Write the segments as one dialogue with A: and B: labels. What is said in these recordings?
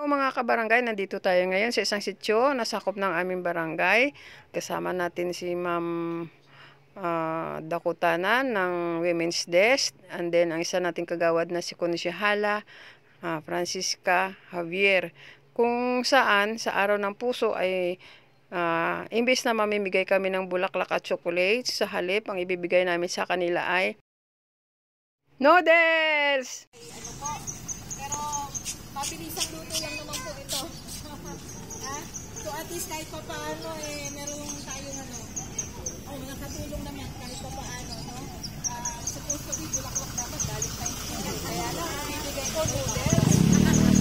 A: Mga kabarangay, nandito tayo ngayon sa isang sityo na sakop ng aming barangay. Kasama natin si Ma'am Dakutanan ng Women's Desk. And then ang isa nating kagawad na si Konsyhala Francisca Javier. Kung saan sa araw ng puso ay imbes na mamimigay kami ng bulaklak at chocolates, sa halip ang ibibigay namin sa kanila ay noodles!
B: Pero mabilisang luto lang naman po ito. So at least kahit pa paano meron tayong nakatulong naman kahit pa paano, no? Supposed to be bulaklak dapat galing tayo. Kaya lang bibigay ko noodles.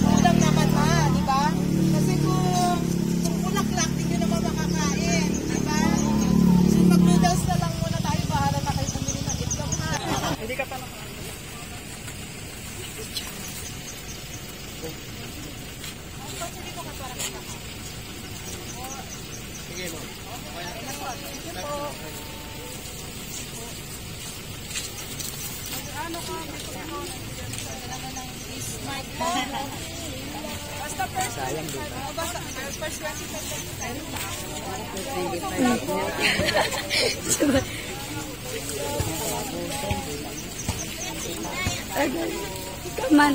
B: Ulam naman di ba? Kasi kung bulaklak din yun naman makakain, di ba? So mag-noodles na lang muna tayo, bahala na kayo bumili ng itlog ha.
A: Hindi ka pa
C: Sige mo.
B: Basta first sayang dito. Basta first
D: 25. Come on.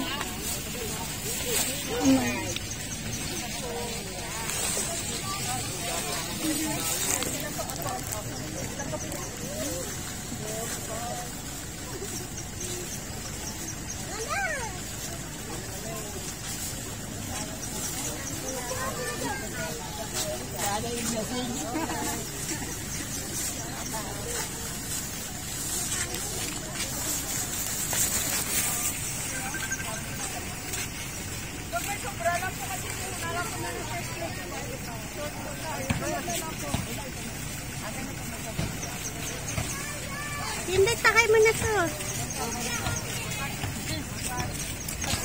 D: Hindi, takay mo na to.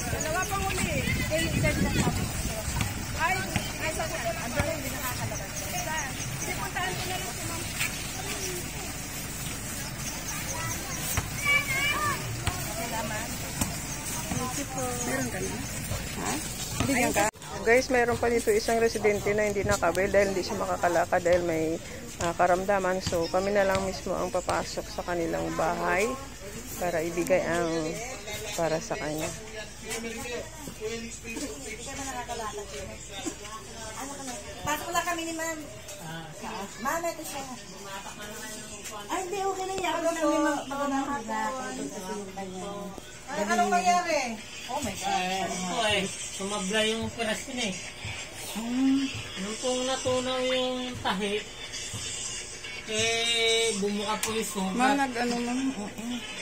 B: Dalawa pang uli. Ay, sabi ko, andun hindi nakakalabas. Hindi, puntahan ko na lang si Ma'am.
A: Meron ka na? Ha? Bigyan ka? Guys, meron pa dito isang residente na hindi nakabel dahil hindi siya makakalakad dahil may karamdaman. So, kami na lang mismo ang papasok sa kanilang bahay para ibigay ang para sa kanya.
B: Pasok lang kami ni Ma'am. Ma'am, ito siya. Ay, hindi, okay na yan. Anong nangyari? Oh my God.
C: Sumabla yung operasyon eh. Nung pong natunaw yung tahi, bumuka po yung sugat.
A: Ma'am, nag-ano ma'am?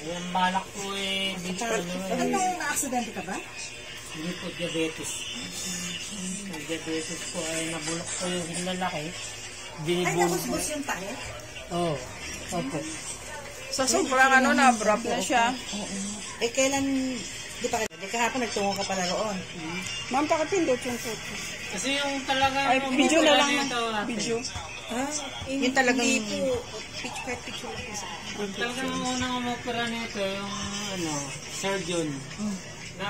C: Yung balak po dito.
B: Anong na-aksidente ka ba?
C: Hindi po diabetes. Yung diabetes po nabulok po yung lalaki.
B: Ay, nabusbus yung tahe?
C: Oo. Opo.
A: Sa sobrang na-abrupt na siya.
B: Kailan, di pa kahapon nagtungo ka pala roon.
A: Ma'am, pakapindot yung photo.
C: Kasi yung talaga...
A: Ay, video na lang na. Video.
B: Yung talagang... Picture lang isa.
C: Yung talagang unang umopera nito, yung surgeon. Na,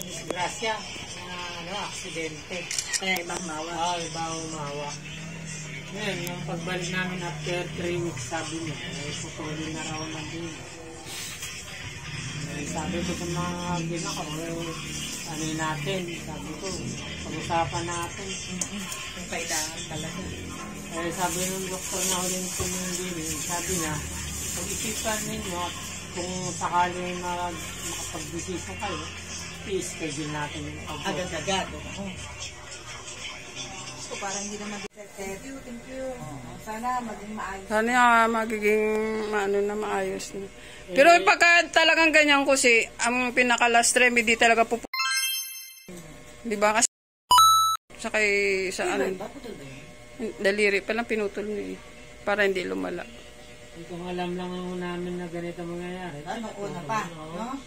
C: disgrasya. Na, aksidente.
B: Kaya ibang mawa.
C: Ibang mawa. Ngayon, yung pagbalik namin after 3 weeks, sabi niya, pupuli na raw ng din. Sabi ko sa mga ginako, ano natin, sabi ko, pag-usapan natin.
B: Yung kailangan talaga.
C: Sabi ng doktor na ulit din, sabi niya, pag-isipan ninyo, kung sakali makapag-desisyon kayo, i-schedule natin yung
B: agad-agad. So, parang hindi naman thank you. Sana maging maayos.
A: Sana magiging maayos na. Pero pagka talagang ganyan kasi, ang pinaka-last remedy talaga po. Di ba kasi sa daliri pa lang pinutol niya para hindi lumala.
C: Kung alam lang namin na ganito mangyayari.
B: Ano, una pa, no?